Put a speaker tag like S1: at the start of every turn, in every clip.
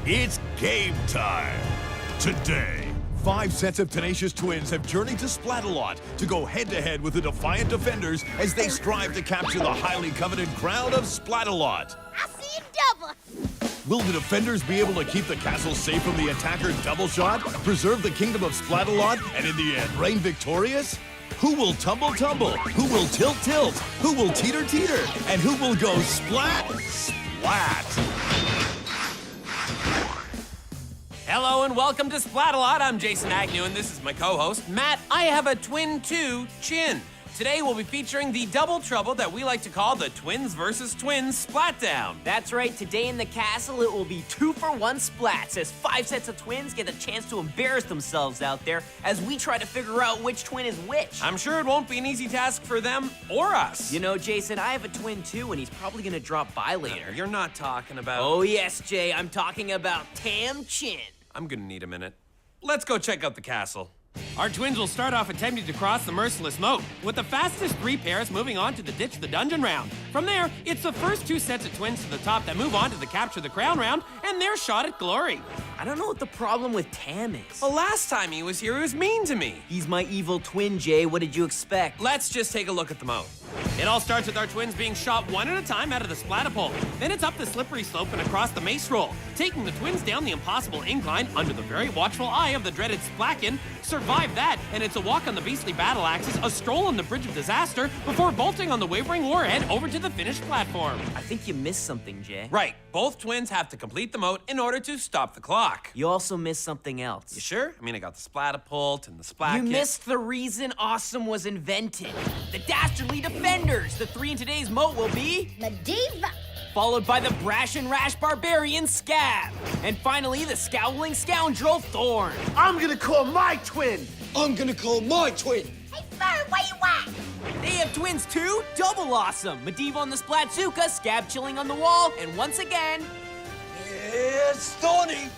S1: It's game time. Today, 5 sets of tenacious twins have journeyed to Splatalot to go head-to-head with the defiant defenders as they strive to capture the highly coveted crown of Splatalot.
S2: I see a double.
S1: Will the defenders be able to keep the castle safe from the attacker double shot, preserve the kingdom of Splatalot, and in the end, reign victorious? Who will tumble? Who will tilt? Who will teeter? And who will go splat?
S3: Hello and welcome to Splatalot. I'm Jason Agnew and this is my co-host, Matt. I have a twin 2 chin. Today we'll be featuring the double trouble that we like to call the Twins vs. Twins Splatdown.
S4: That's right, today in the castle it will be 2-for-1 splats as 5 sets of twins get a chance to embarrass themselves out there as we try to figure out which twin is which.
S3: I'm sure it won't be an easy task for them or us.
S4: You know, Jason, I have a twin too and he's probably gonna drop by later.
S3: You're not talking about...
S4: Oh yes, Jay, I'm talking about Tam Chin.
S3: I'm gonna need a minute. Let's go check out the castle. Our twins will start off attempting to cross the merciless moat, with the fastest 3 pairs moving on to the ditch the dungeon round. From there, it's the first 2 sets of twins to the top that move on to the capture the crown round, and their shot at glory.
S4: I don't know what the problem with Tam is.
S3: Well, last time he was here, he was mean to me.
S4: He's my evil twin, Jay. What did you expect?
S3: Let's just take a look at the moat. It all starts with our twins being shot one at a time out of the Splatapole. Then it's up the slippery slope and across the mace roll, taking the twins down the impossible incline under the very watchful eye of the dreaded Splakin. Survive that, and it's a walk on the beastly battle axes, a stroll on the bridge of disaster, before bolting on the wavering warhead over to the finished platform.
S4: I think you missed something, Jay.
S3: Right, both twins have to complete the moat in order to stop the clock.
S4: You also missed something else.
S3: You sure? I mean, I got the Splatapult and the Splat
S4: You
S3: Kit.
S4: missed the reason awesome was invented. The dastardly defenders. The 3 in today's moat will be...
S2: Medivh.
S4: Followed by the brash and rash barbarian Scab. And finally, the scowling scoundrel Thorn.
S5: I'm gonna call my twin.
S6: I'm gonna call my twin.
S2: Hey, Fern, where you at?
S4: They have twins too, double awesome. Medivh on the Splatsuka, Scab chilling on the wall, and once again...
S6: It's Thorny.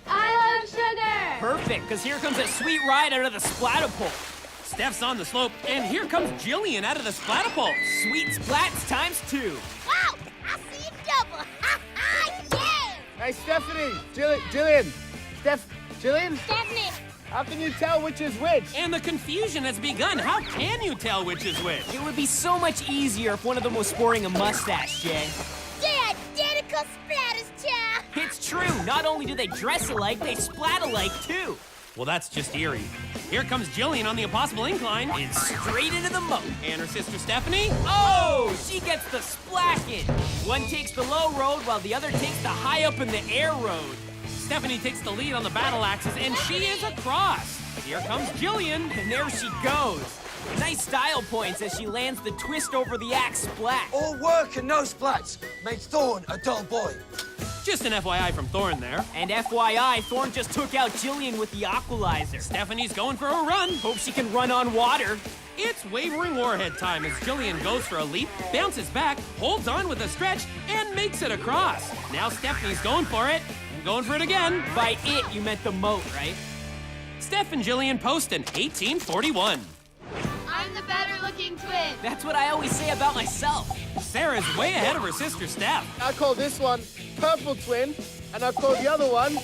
S2: I love sugar.
S4: Perfect, because here comes a sweet ride out of the Splatapole.
S3: Steph's on the slope, and here comes Jillian out of the Splatapult.
S4: Sweet splats times 2.
S2: Wow, I see a double. Ha ha, yeah.
S5: Hey, Stephanie, Jillian, Jillian,
S2: Stephanie.
S5: how can you tell which is which?
S3: And the confusion has begun. How can you tell which is which?
S4: It would be so much easier if one of them was sporting a mustache, Jay.
S2: They're identical splatters, child.
S4: It's true. Not only do they dress alike, they splat alike, too.
S3: Well, that's just eerie. Here comes Jillian on the impossible incline.
S4: And straight into the moat.
S3: And her sister Stephanie.
S4: Oh, she gets the splackin'. One takes the low road while the other takes the high up in the air road.
S3: Stephanie takes the lead on the battle axes, and she is across. Here comes Jillian.
S4: And there she goes. Nice style points as she lands the twist over the axe splat.
S6: All work and no splats makes Thorn a dull boy.
S3: Just an FYI from Thorn there.
S4: And FYI, Thorn just took out Jillian with the Aqualizer.
S3: Stephanie's going for a run.
S4: Hope she can run on water.
S3: It's wavering warhead time as Jillian goes for a leap, bounces back, holds on with a stretch, and makes it across. Now Stephanie's going for it, and going for it again.
S4: By it, you meant the moat, right?
S3: Steph and Jillian post in 1841.
S2: I'm the better looking twin.
S4: That's what I always say about myself.
S3: Sarah's way ahead of her sister Steph.
S5: I call this one Purple Twin, and I call the other one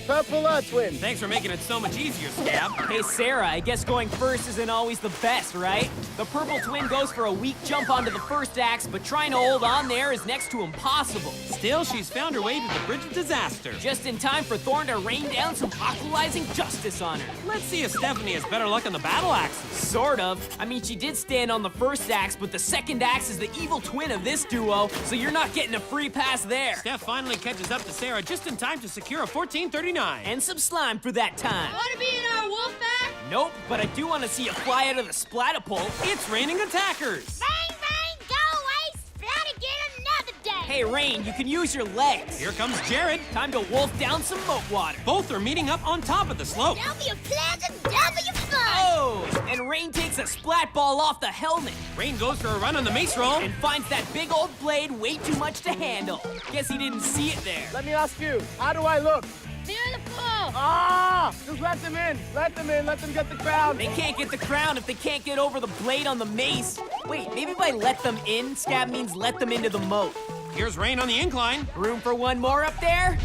S5: Purple Twin.
S3: Thanks for making it so much easier, Scab.
S4: Hey, Sarah, I guess going first isn't always the best, right? The purple twin goes for a weak jump onto the first axe, but trying to hold on there is next to impossible.
S3: Still, she's found her way to the bridge of disaster.
S4: Just in time for Thorn to rain down some aqualizing justice on her.
S3: Let's see if Stephanie has better luck on the battle axes.
S4: Sort of. I mean, she did stand on the first axe, but the second axe is the evil twin of this duo, so you're not getting a free pass there.
S3: Steph finally catches up to Sarah just in time to secure a 1439.
S4: And some slime for that time.
S2: Want to be in our wolf pack?
S4: Nope, but I do want to see you fly out of the Splatapole.
S3: It's raining attackers.
S2: Bang, bang, go away. Splat again another day.
S4: Hey, Rain, you can use your legs.
S3: Here comes Jared.
S4: Time to wolf down some moat water.
S3: Both are meeting up on top of the slope.
S2: W pleasant, W fun.
S4: Oh, and Rain takes a splat ball off the helmet.
S3: Rain goes for a run on the mace roll.
S4: And finds that big old blade way too much to handle. Guess he didn't see it there.
S5: Let me ask you, how do I look?
S2: Beautiful.
S5: Ah! Just let them in. Let them in. Let them get the crown.
S4: They can't get the crown if they can't get over the blade on the mace. Wait, maybe by let them in, Scab means let them into the moat.
S3: Here's Rain on the incline.
S4: Room for one more up there?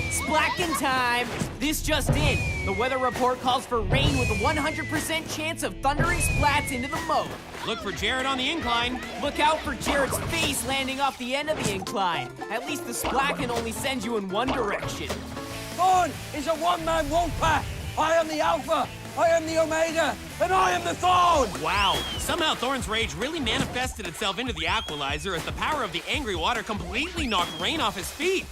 S4: Splakin time! This just in. The weather report calls for rain with a 100% chance of thundering splats into the moat.
S3: Look for Jared on the incline.
S4: Look out for Jared's face landing off the end of the incline. At least the Splakin only sends you in one direction.
S6: Thorn is a one-man wolf pack. I am the Alpha, I am the Omega, and I am the Thorn!
S3: Wow. Somehow Thorn's rage really manifested itself into the Aqualizer as the power of the angry water completely knocked Rain off his feet.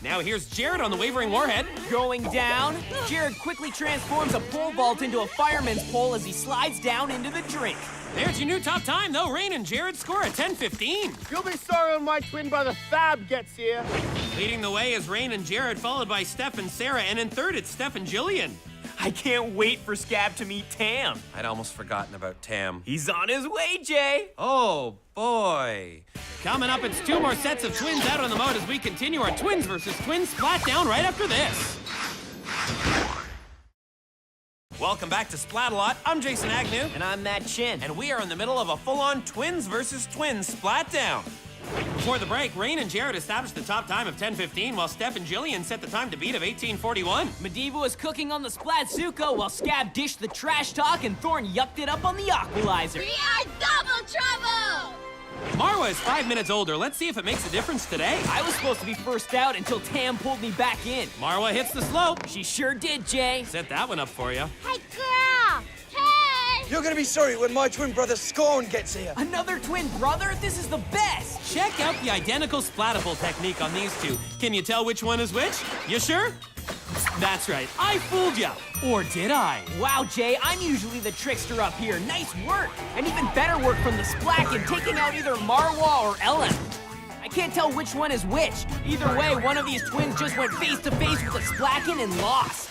S3: Now here's Jared on the wavering warhead.
S4: Going down, Jared quickly transforms a pole vault into a fireman's pole as he slides down into the drink.
S3: There's your new top time, though. Rain and Jared score at 10:15.
S5: You'll be sorry when my twin brother Fab gets here.
S3: Leading the way is Rain and Jared, followed by Steph and Sarah, and in third it's Steph and Jillian.
S4: I can't wait for Scab to meet Tam.
S7: I'd almost forgotten about Tam.
S4: He's on his way, Jay.
S7: Oh, boy.
S3: Coming up, it's two more sets of twins out on the moat as we continue our twins versus twins Splatdown right after this. Welcome back to Splatalot. I'm Jason Agnew.
S4: And I'm Matt Chin.
S3: And we are in the middle of a full-on twins versus twins Splatdown. Before the break, Rain and Jared established the top time of 10:15, while Steph and Jillian set the time to beat of 18:41.
S4: Medivh was cooking on the Splatzuko while Scab dished the trash talk and Thorn yucked it up on the Aqualizer.
S2: We are double trouble!
S3: Marwa is 5 minutes older. Let's see if it makes a difference today.
S4: I was supposed to be first out until Tam pulled me back in.
S3: Marwa hits the slope.
S4: She sure did, Jay.
S3: Set that one up for you.
S2: Hey, girl! Hey!
S6: You're gonna be sorry when my twin brother Scorn gets here.
S4: Another twin brother? This is the best.
S3: Check out the identical splatable technique on these two. Can you tell which one is which? You sure? That's right, I fooled ya. Or did I?
S4: Wow, Jay, I'm usually the trickster up here. Nice work. And even better work from the Splakin, taking out either Marwa or Ellen. I can't tell which one is which. Either way, one of these twins just went face to face with the Splakin and lost.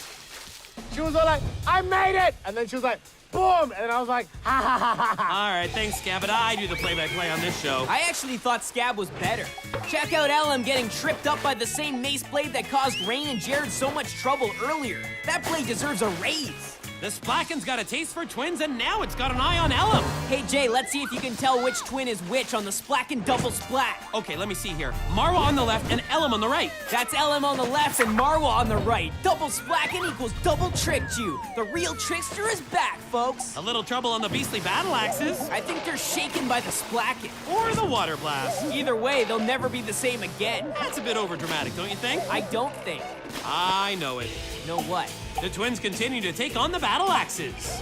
S5: She was all like, I made it! And then she was like, boom! And then I was like, ha ha ha ha ha.
S3: All right, thanks, Scab, but I do the play-by-play on this show.
S4: I actually thought Scab was better. Check out Ellen getting tripped up by the same mace blade that caused Rain and Jared so much trouble earlier. That blade deserves a raise.
S3: The Splackin's got a taste for twins, and now it's got an eye on Ellum.
S4: Hey, Jay, let's see if you can tell which twin is which on the Splackin double splat.
S3: Okay, let me see here. Marwa on the left and Ellum on the right.
S4: That's Ellen on the left and Marwa on the right. Double Splackin equals double tricked you. The real trickster is back, folks.
S3: A little trouble on the beastly battle axes.
S4: I think they're shaken by the Splackin.
S3: Or the water blast.
S4: Either way, they'll never be the same again.
S3: That's a bit overdramatic, don't you think?
S4: I don't think.
S3: I know it.
S4: Know what?
S3: The twins continue to take on the battle axes.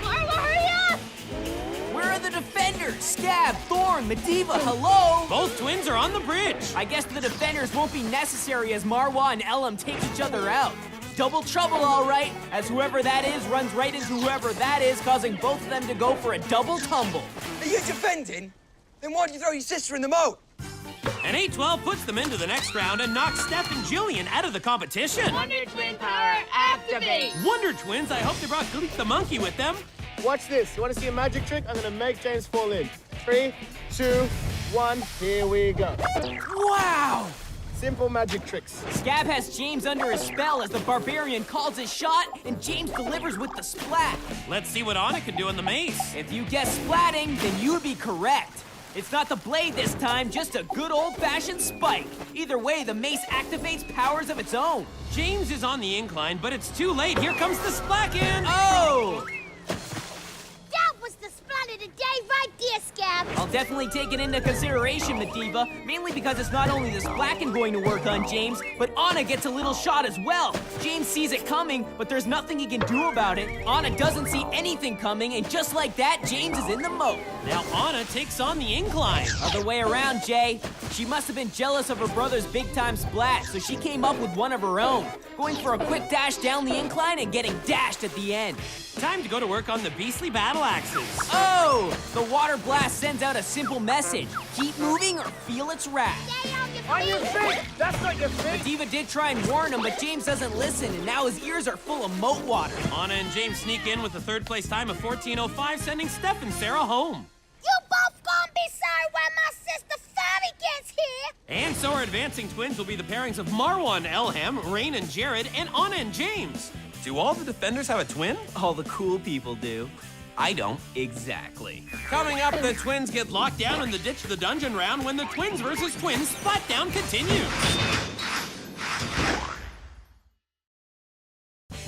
S2: Marwa, hurry up!
S4: Where are the defenders? Scab, Thorn, Medivh, hello?
S3: Both twins are on the bridge.
S4: I guess the defenders won't be necessary as Marwa and Ellum take each other out. Double trouble, all right, as whoever that is runs right into whoever that is, causing both of them to go for a double tumble.
S6: Are you defending? Then why'd you throw your sister in the moat?
S3: And 8-12 puts them into the next round and knocks Steph and Jillian out of the competition.
S2: Wonder Twin Power, activate!
S3: Wonder Twins, I hope they brought Gleek the monkey with them.
S5: Watch this. You want to see a magic trick? I'm going to make James fall in. 3, 2, 1, here we go.
S4: Wow!
S5: Simple magic tricks.
S4: Scab has James under his spell as the barbarian calls his shot, and James delivers with the splat.
S3: Let's see what Anna can do on the mace.
S4: If you guess splatting, then you would be correct. It's not the blade this time, just a good old-fashioned spike. Either way, the mace activates powers of its own.
S3: James is on the incline, but it's too late. Here comes the Splackin.
S4: Oh!
S2: That was the splat of the day right there, Scab!
S4: I'll definitely take it into consideration, Medivh, mainly because it's not only the Splackin going to work on James, but Anna gets a little shot as well. James sees it coming, but there's nothing he can do about it. Anna doesn't see anything coming, and just like that, James is in the moat.
S3: Now Anna takes on the incline.
S4: Other way around, Jay. She must have been jealous of her brother's big-time splat, so she came up with one of her own, going for a quick dash down the incline and getting dashed at the end.
S3: Time to go to work on the beastly battle axes.
S4: Oh! The water blast sends out a simple message. Keep moving or feel its wrath.
S2: Stay on your
S5: On your
S2: feet!
S5: feet! That's not your feet!
S4: Medivh did try and warn him, but James doesn't listen, and now his ears are full of moat water.
S3: Anna and James sneak in with a third place time of 14:05, sending Steph and Sarah home.
S2: You both gonna be sorry when my sister Fabi gets here!
S3: And so our advancing twins will be the pairings of Marwa and Elham, Rain and Jared, and Anna and James.
S7: Do all the defenders have a twin?
S4: All the cool people do.
S7: I don't.
S4: Exactly.
S3: Coming up, the twins get locked down in the ditch of the dungeon round when the twins versus twins Splatdown continues.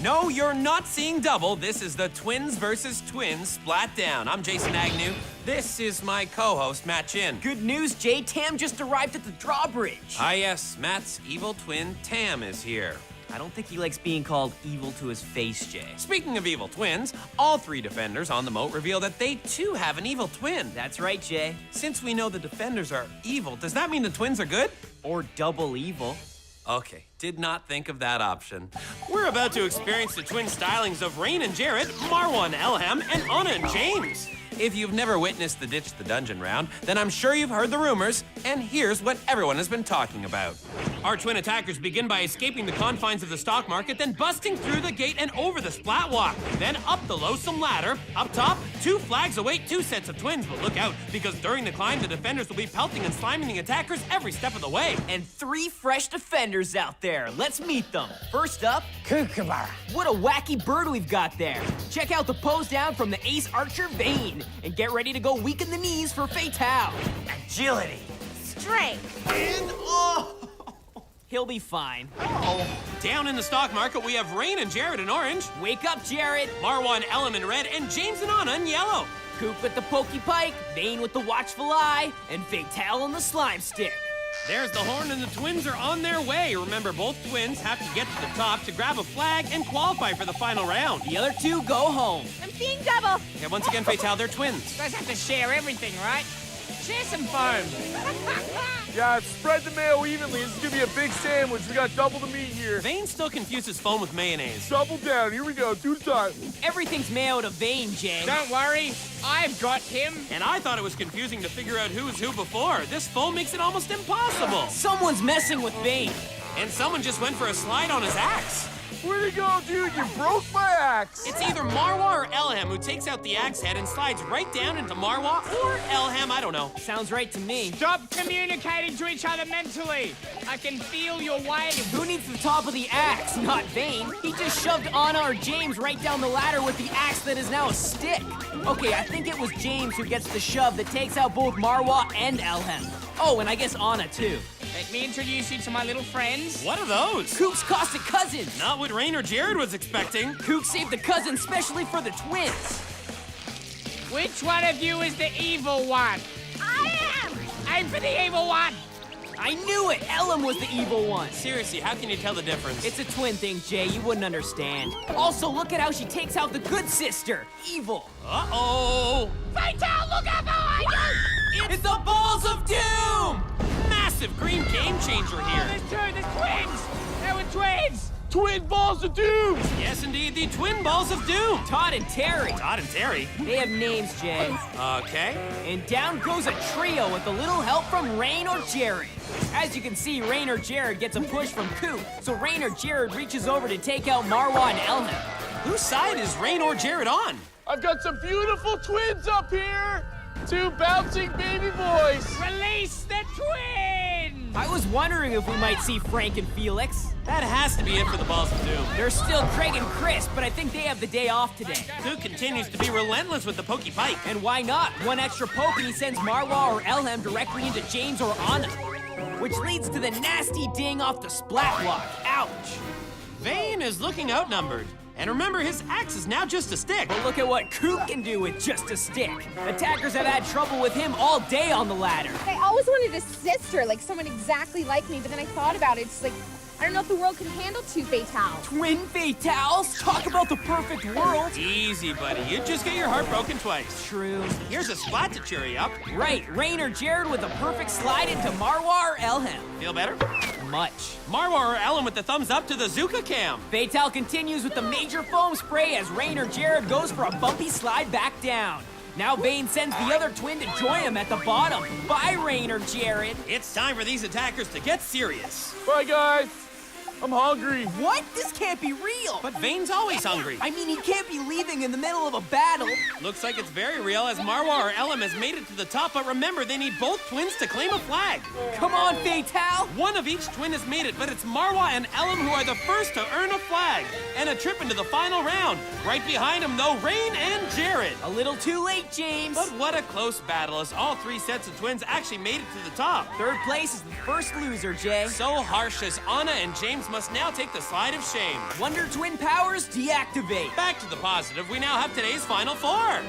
S7: No, you're not seeing double. This is the Twins versus Twins Splatdown. I'm Jason Agnew. This is my co-host, Matt Chin.
S4: Good news, Jay. Tam just arrived at the drawbridge.
S7: Ah, yes, Matt's evil twin, Tam, is here.
S4: I don't think he likes being called evil to his face, Jay.
S7: Speaking of evil twins, all three defenders on the moat reveal that they too have an evil twin.
S4: That's right, Jay.
S7: Since we know the defenders are evil, does that mean the twins are good?
S4: Or double evil.
S7: Okay, did not think of that option.
S3: We're about to experience the twin stylings of Rain and Jared, Marwa and Elham, and Anna and James.
S7: If you've never witnessed the Ditch the Dungeon round, then I'm sure you've heard the rumors, and here's what everyone has been talking about.
S3: Our twin attackers begin by escaping the confines of the stock market, then busting through the gate and over the splat walk. Then up the loathsome ladder. Up top, 2 flags await 2 sets of twins, but look out, because during the climb, the defenders will be pelting and sliming the attackers every step of the way.
S4: And 3 fresh defenders out there. Let's meet them. First up,
S6: Kookaburra.
S4: what a wacky bird we've got there. Check out the pose down from the ace archer Vane. And get ready to go weak in the knees for Fatale.
S6: Agility.
S2: Strength.
S3: And oh!
S4: He'll be fine.
S3: Down in the stock market, we have Rain and Jared in orange,
S4: Wake up, Jared.
S3: Marwa and Elham in red, and James and Anna in yellow.
S4: Coop with the pokey pike, Vane with the watchful eye, and Fatale on the slime stick.
S3: There's the horn, and the twins are on their way. Remember, both twins have to get to the top to grab a flag and qualify for the final round.
S4: The other 2 go home.
S2: I'm seeing double.
S3: And once again, Fatale, they're twins.
S6: Guys have to share everything, right? Share some foam.
S5: Yeah, spread the mayo evenly. This is gonna be a big sandwich. We got double the meat here.
S3: Vane still confuses foam with mayonnaise.
S5: Double down. Here we go. 2 times.
S4: Everything's mayo to Vane, Jay.
S6: Don't worry, I've got him.
S3: And I thought it was confusing to figure out who's who before. This foam makes it almost impossible.
S4: Someone's messing with Vane.
S3: And someone just went for a slide on his axe.
S5: Where'd it go, dude? You broke my axe.
S3: It's either Marwa or Elham who takes out the axe head and slides right down into Marwa, or Elham, I don't know.
S4: Sounds right to me.
S6: Stop communicating to each other mentally. I can feel your weight.
S4: Who needs the top of the axe? Not Vane. He just shoved Anna or James right down the ladder with the axe that is now a stick. Okay, I think it was James who gets the shove that takes out both Marwa and Elham. Oh, and I guess Anna too.
S6: Let me introduce you to my little friends.
S3: What are those?
S4: Coop's caustic cousins.
S3: Not what Rain or Jared was expecting.
S4: Coop saved the cousins specially for the twins.
S6: Which one of you is the evil one?
S2: I am.
S6: Aim for the evil one.
S4: I knew it! Elham was the evil one.
S3: Seriously, how can you tell the difference?
S4: It's a twin thing, Jay. You wouldn't understand. Also, look at how she takes out the good sister. Evil.
S3: Uh-oh!
S2: Fatale, look out behind you!
S3: It's the Balls of Doom! Massive green game changer here.
S6: There's 2, there's twins. They were twins.
S5: Twin balls of doom.
S3: Yes, indeed, the twin Balls of Doom.
S4: Todd and Terry.
S3: Todd and Terry.
S4: They have names, Jay.
S3: Okay.
S4: And down goes a trio with a little help from Rain or Jared. As you can see, Rain or Jared gets a push from Coop, so Rain or Jared reaches over to take out Marwa and Elham.
S3: Whose side is Rain or Jared on?
S5: I've got some beautiful twins up here. 2 bouncing baby boys.
S6: Release the twins.
S4: I was wondering if we might see Frank and Felix.
S3: That has to be it for the Balls of Doom.
S4: They're still Craig and Chris, but I think they have the day off today.
S3: Coop continues to be relentless with the pokey pike.
S4: And why not? 1 extra poke and he sends Marwa or Elham directly into James or Anna. Which leads to the nasty ding off the splat block. Ouch.
S3: Vane is looking outnumbered. And remember, his axe is now just a stick.
S4: But look at what Coop can do with just a stick. Attackers have had trouble with him all day on the ladder.
S2: I always wanted a sister, like someone exactly like me, but then I thought about it. It's like, I don't know if the world can handle 2 Fatales.
S4: Twin Fatales? Talk about the perfect world.
S3: Easy, buddy. You just get your heart broken twice.
S4: True.
S3: Here's a splat to cheer you up.
S4: Right, Rain or Jared with a perfect slide into Marwa or Elham.
S3: Feel better?
S4: Much.
S3: Marwa or Elham with the thumbs up to the Zuka cam.
S4: Fatale continues with the major foam spray as Rain or Jared goes for a bumpy slide back down. Now Vane sends the other twin to join him at the bottom. Bye, Rain or Jared.
S3: It's time for these attackers to get serious.
S5: Bye, guys. I'm hungry.
S4: What? This can't be real.
S3: But Vane's always hungry.
S4: I mean, he can't be leaving in the middle of a battle.
S3: Looks like it's very real as Marwa or Elham has made it to the top, but remember, they need both twins to claim a flag.
S4: Come on, Fatale.
S3: One of each twin has made it, but it's Marwa and Elham who are the first to earn a flag and a trip into the final round. Right behind them, though, Rain and Jared.
S4: A little too late, James.
S3: But what a close battle as all 3 sets of twins actually made it to the top.
S4: Third place is the first loser, Jay.
S3: So harsh as Anna and James
S7: Twins must now take the slide of shame.
S4: Wonder Twin powers deactivate.
S7: Back to the positive, we now have today's Final Four.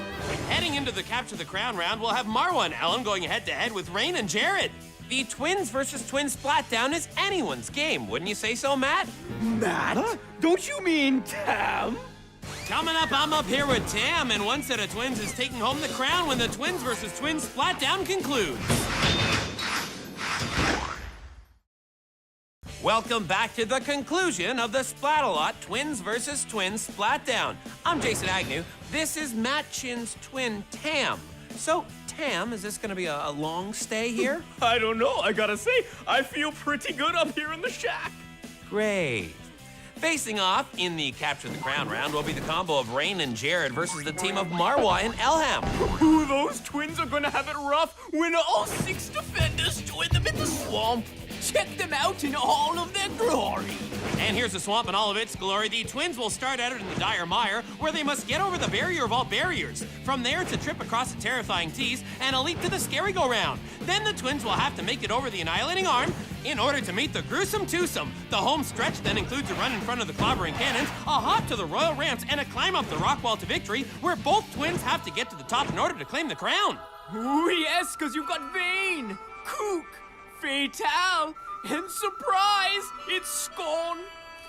S7: Heading into the Capture the Crown round, we'll have Marwa and Ellen going head-to-head with Rain and Jared. The Twins versus Twins Splatdown is anyone's game, wouldn't you say so, Matt?
S4: Matt? Don't you mean Tam?
S7: Coming up, I'm up here with Tam, and one set of twins is taking home the crown when the Twins versus Twins Splatdown concludes. Welcome back to the conclusion of the Splatalot Twins versus Twins Splatdown. I'm Jason Agnew. This is Matt Chin's twin, Tam. So, Tam, is this going to be a long stay here?
S4: I don't know. I gotta say, I feel pretty good up here in the shack.
S7: Great. Facing off in the Capture the Crown round will be the combo of Rain and Jared versus the team of Marwa and Elham.
S4: Ooh, those twins are gonna have it rough when all 6 defenders join them in the swamp. Check them out in all of their glory.
S7: And here's the swamp in all of its glory. The Twins will start out in the dire mire, where they must get over the barrier of all barriers. From there to trip across the terrifying tees and a leap to the scary go-round. Then the Twins will have to make it over the annihilating arm in order to meet the gruesome twosome. The home stretch then includes a run in front of the clobbering cannons, a hop to the royal ramps, and a climb up the rock wall to victory, where both Twins have to get to the top in order to claim the crown.
S4: Ooh, yes, because you've got Vane, Kook, Fatal, and surprise, it's Scorn,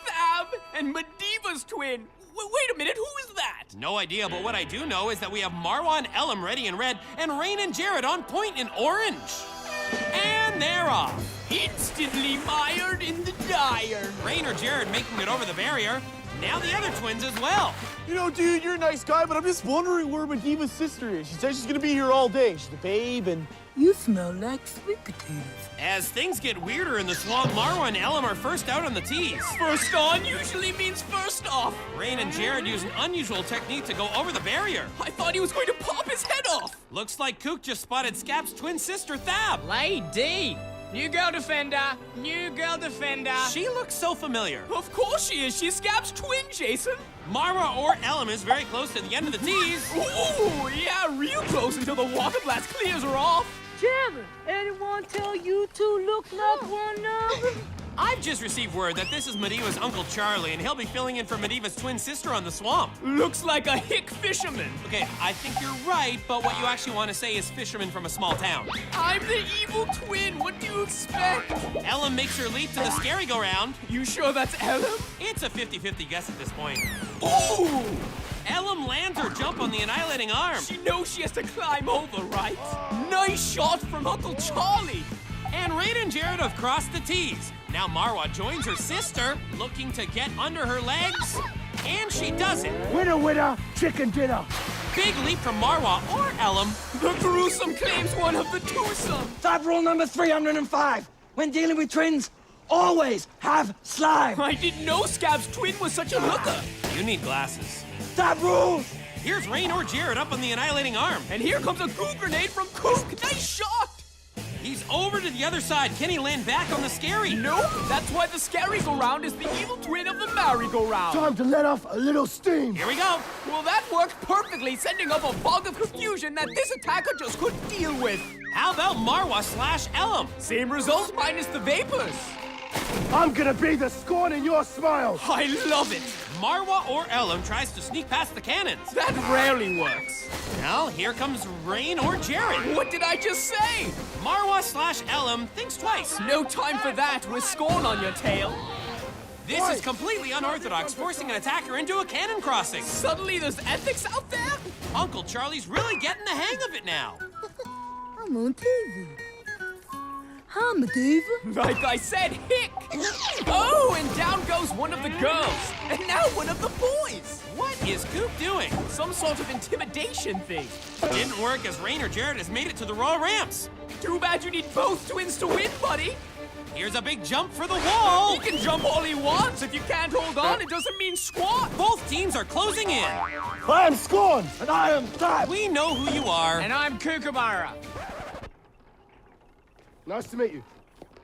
S4: Thab, and Mediva's twin. Wait a minute, who is that?
S7: No idea, but what I do know is that we have Marwa and Elam ready in red, and Rain and Jared on point in orange. And they're off.
S4: Instantly mired in the dire.
S7: Rain or Jared making it over the barrier. Now the other twins as well.
S5: You know, dude, you're a nice guy, but I'm just wondering where Mediva's sister is. She said she's gonna be here all day. She's a babe, and
S6: You smell like sweet potatoes.
S7: As things get weirder in the swamp, Marwa and Elam are first out on the tees.
S4: First on usually means first off.
S7: Rain and Jared use an unusual technique to go over the barrier.
S4: I thought he was going to pop his head off.
S7: Looks like Kook just spotted Scap's twin sister, Thab.
S4: Lady. New girl defender. New girl defender.
S7: She looks so familiar.
S4: Of course she is. She's Scap's twin, Jason.
S7: Marwa or Elam is very close to the end of the tees.
S4: Ooh, yeah, real close until the water blast clears her off.
S6: Jared, anyone tell you two look like one another?
S7: I've just received word that this is Mediva's Uncle Charlie, and he'll be filling in for Mediva's twin sister on the swamp.
S4: Looks like a hick fisherman.
S7: Okay, I think you're right, but what you actually want to say is fisherman from a small town.
S4: I'm the evil twin. What do you expect?
S7: Elam makes her leap to the scary go-round.
S4: You sure that's Elam?
S7: It's a 50-50 guess at this point.
S4: Ooh!
S7: Elam lands her jump on the annihilating arm.
S4: She knows she has to climb over, right? Nice shot from Uncle Charlie.
S7: And Rain and Jared have crossed the tees. Now Marwa joins her sister, looking to get under her legs. And she does it.
S6: Winner, winner, chicken dinner.
S7: Big leap from Marwa or Elam.
S4: The gruesome claims one of the twosome.
S6: Top rule number 305. When dealing with twins, always have slime.
S4: I didn't know Scab's twin was such a hooker.
S7: You need glasses.
S6: Top rule.
S7: Here's Rain or Jared up on the annihilating arm.
S4: And here comes a goo grenade from Kook. Nice shot.
S7: He's over to the other side. Can he land back on the scary?
S4: Nope. That's why the scary-go-round is the evil twin of the merry-go-round.
S6: Time to let off a little steam.
S7: Here we go.
S4: Well, that worked perfectly, sending up a fog of confusion that this attacker just couldn't deal with.
S7: How about Marwa slash Elam?
S4: Same result minus the vapors.
S6: I'm gonna be the scorn in your smile.
S4: I love it.
S7: Marwa or Elam tries to sneak past the cannons.
S4: That rarely works.
S7: Now, here comes Rain or Jared.
S4: What did I just say?
S7: Marwa slash Elam thinks twice.
S4: No time for that with Scorn on your tail.
S7: This is completely unorthodox, forcing an attacker into a cannon crossing.
S4: Suddenly there's ethics out there?
S7: Uncle Charlie's really getting the hang of it now.
S6: I'm on TV. Hi, Mediva.
S4: Like I said, hick! Oh, and down goes one of the girls. And now one of the boys.
S7: What is Coop doing?
S4: Some sort of intimidation thing.
S7: Didn't work as Rain or Jared has made it to the royal ramps.
S4: Too bad you need both twins to win, buddy.
S7: Here's a big jump for the wall.
S4: He can jump all he wants. If you can't hold on, it doesn't mean squat.
S7: Both teams are closing in.
S6: I am Scorn, and I am Thab.
S7: We know who you are.
S4: And I'm Kookaburra.
S6: Nice to meet you.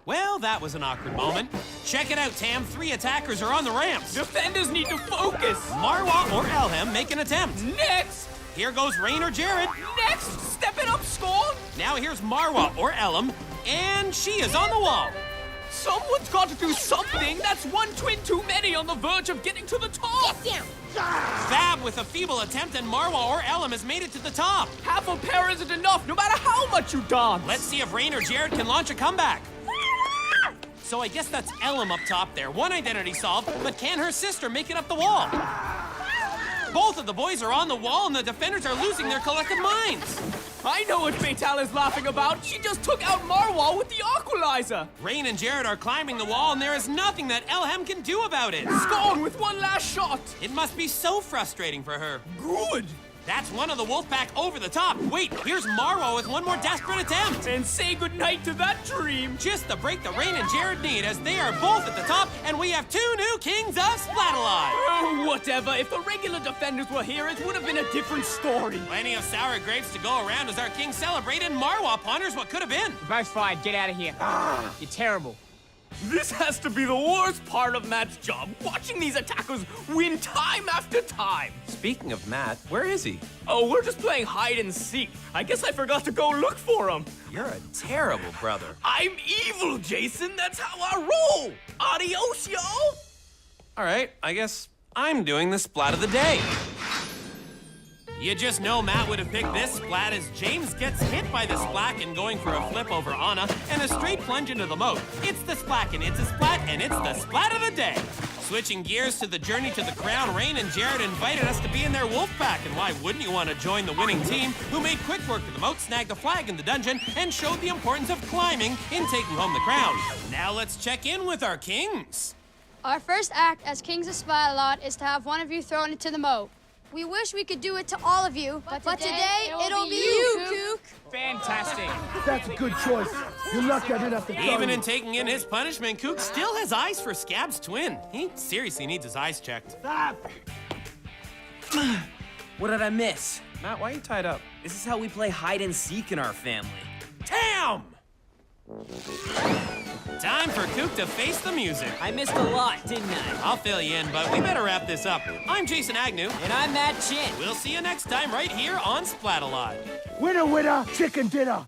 S7: Well, that was an awkward moment. Check it out, Tam. 3 attackers are on the ramps.
S4: Defenders need to focus.
S7: Marwa or Elham make an attempt.
S4: Next.
S7: Here goes Rain or Jared.
S4: Next. Step it up, Scorn.
S7: Now here's Marwa or Elam, and she is on the wall.
S4: Someone's got to do something. That's one twin too many on the verge of getting to the top.
S2: Get down.
S3: Fab with a feeble attempt, and Marwa or Elam has made it to the top.
S4: Half a pair isn't enough, no matter how much you dance.
S3: Let's see if Rain or Jared can launch a comeback. So I guess that's Elam up top there. One identity solved, but can her sister make it up the wall? Both of the boys are on the wall, and the defenders are losing their collective minds.
S4: I know what Fatal is laughing about. She just took out Marwa with the Aqualizer.
S3: Rain and Jared are climbing the wall, and there is nothing that Elham can do about it.
S4: Gone with one last shot.
S3: It must be so frustrating for her.
S4: Good.
S3: That's one of the Wolfpack over the top. Wait, here's Marwa with one more desperate attempt.
S4: And say goodnight to that dream.
S3: Just the break that Rain and Jared need, as they are both at the top, and we have two new kings of Splatalot.
S4: Oh, whatever. If the regular defenders were here, it would have been a different story.
S3: Plenty of sour grapes to go around as our king celebrated, and Marwa ponders what could have been.
S8: Both fine, get out of here. You're terrible.
S4: This has to be the worst part of Matt's job, watching these attackers win time after time.
S7: Speaking of Matt, where is he?
S4: Oh, we're just playing hide and seek. I guess I forgot to go look for him.
S7: You're a terrible brother.
S4: I'm evil, Jason. That's how I roll. Adios, yo.
S3: All right, I guess I'm doing the splat of the day. You just know Matt would have picked this splat as James gets hit by the splacken going for a flip over Anna and a straight plunge into the moat. It's the splacken, it's a splat, and it's the splat of the day. Switching gears to the journey to the crown, Rain and Jared invited us to be in their wolf pack, and why wouldn't you want to join the winning team who made quick work of the moat, snagged the flag in the dungeon, and showed the importance of climbing in taking home the crown. Now let's check in with our kings.
S9: Our first act as Kings of Splatalot is to have one of you thrown into the moat. We wish we could do it to all of you, but today it'll be you, Kook.
S8: Fantastic.
S5: That's a good choice. You're lucky I didn't have to tell
S3: Even
S5: you.
S3: in taking in his punishment, Kook still has eyes for Scab's twin. He seriously needs his eyes checked.
S5: Stop!
S10: What did I miss?
S7: Matt, why are you tied up?
S10: This is how we play hide and seek in our family.
S3: Damn! Time for Kook to face the music.
S4: I missed a lot, didn't I?
S3: I'll fill you in, but we better wrap this up. I'm Jason Agnew.
S4: And I'm Matt Chin.
S3: We'll see you next time right here on Splatalot.
S5: Winner, winner, chicken dinner.